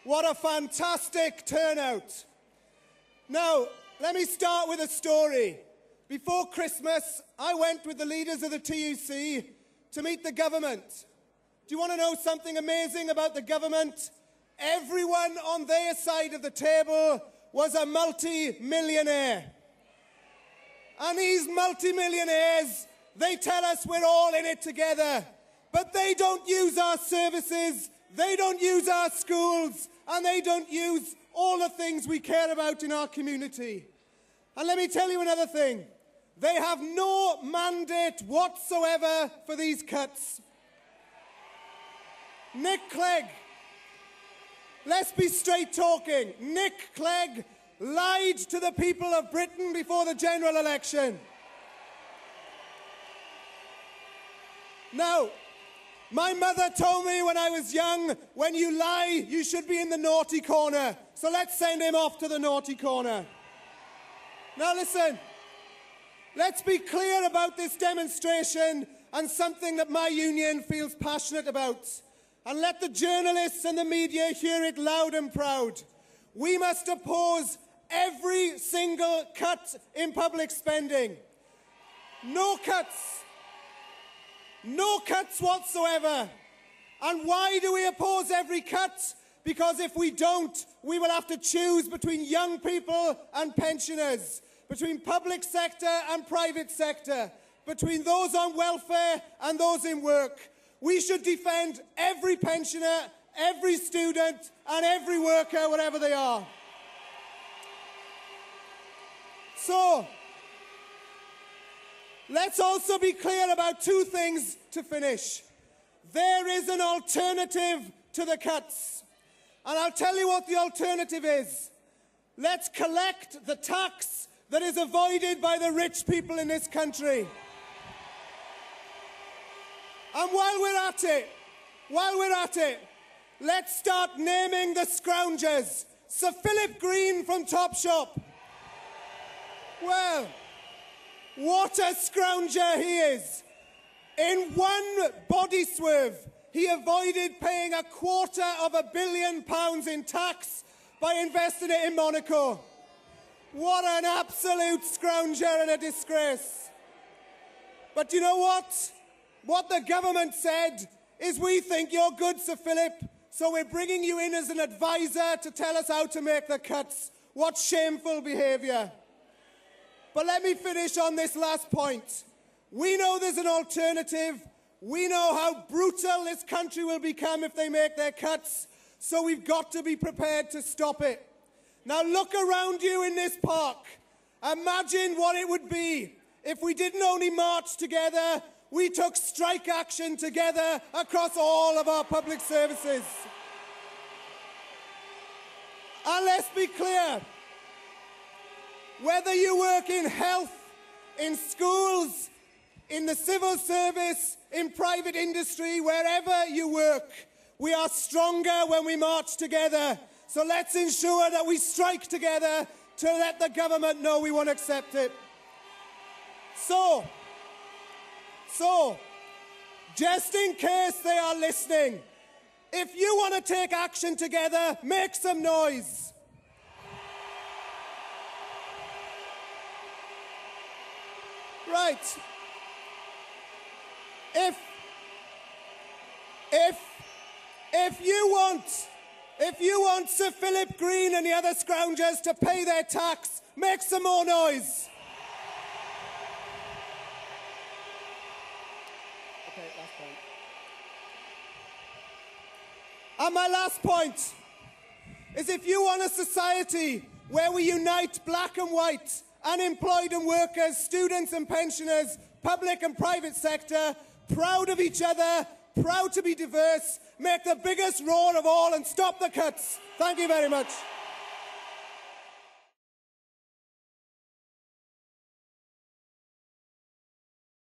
What a fantastic turnout. Now, let me start with a story. Before Christmas, I went with the leaders of the TUC to meet the government. Do you want to know something amazing about the government? Everyone on their side of the table was a multi-millionaire. And these multi-millionaires, they tell us we're all in it together. But they don't use our services, they don't use our schools, and they don't use all the things we care about in our community. And let me tell you another thing. They have no mandate whatsoever for these cuts. Nick Clegg, let's be straight talking. Nick Clegg lied to the people of Britain before the general election. Now, my mother told me when I was young, when you lie, you should be in the naughty corner. So let's send him off to the naughty corner. Now listen, let's be clear about this demonstration and something that my union feels passionate about. And let the journalists and the media hear it loud and proud. We must oppose every single cut in public spending. No cuts. No cuts whatsoever. And why do we oppose every cut? Because if we don't, we will have to choose between young people and pensioners, between public sector and private sector, between those on welfare and those in work. We should defend every pensioner, every student, and every worker, wherever they are. So, let's also be clear about two things to finish. There is an alternative to the cuts. And I'll tell you what the alternative is. Let's collect the tax that is avoided by the rich people in this country. And while we're at it, let's start naming the scroungers. Sir Philip Green from Topshop. Well, what a scrounger he is. In one body swerve, he avoided paying £250 million in tax by investing it in Monaco. What an absolute scrounger and a disgrace. But you know what? What the government said is, we think you're good, Sir Philip, so we're bringing you in as an advisor to tell us how to make the cuts. What shameful behaviour. But let me finish on this last point. We know there's an alternative. We know how brutal this country will become if they make their cuts, so we've got to be prepared to stop it. Now look around you in this park. Imagine what it would be if we didn't only march together, we took strike action together across all of our public services. And let's be clear, whether you work in health, in schools, in the civil service, in private industry, wherever you work, we are stronger when we march together. So let's ensure that we strike together to let the government know we won't accept it. So, just in case they are listening, if you want to take action together, make some noise. Right. If you want Sir Philip Green and the other scroungers to pay their tax, make some more noise. Okay, last point. And my last point is, if you want a society where we unite black and white, unemployed and workers, students and pensioners, public and private sector, proud of each other, proud to be diverse, make the biggest roar of all and stop the cuts. Thank you very much.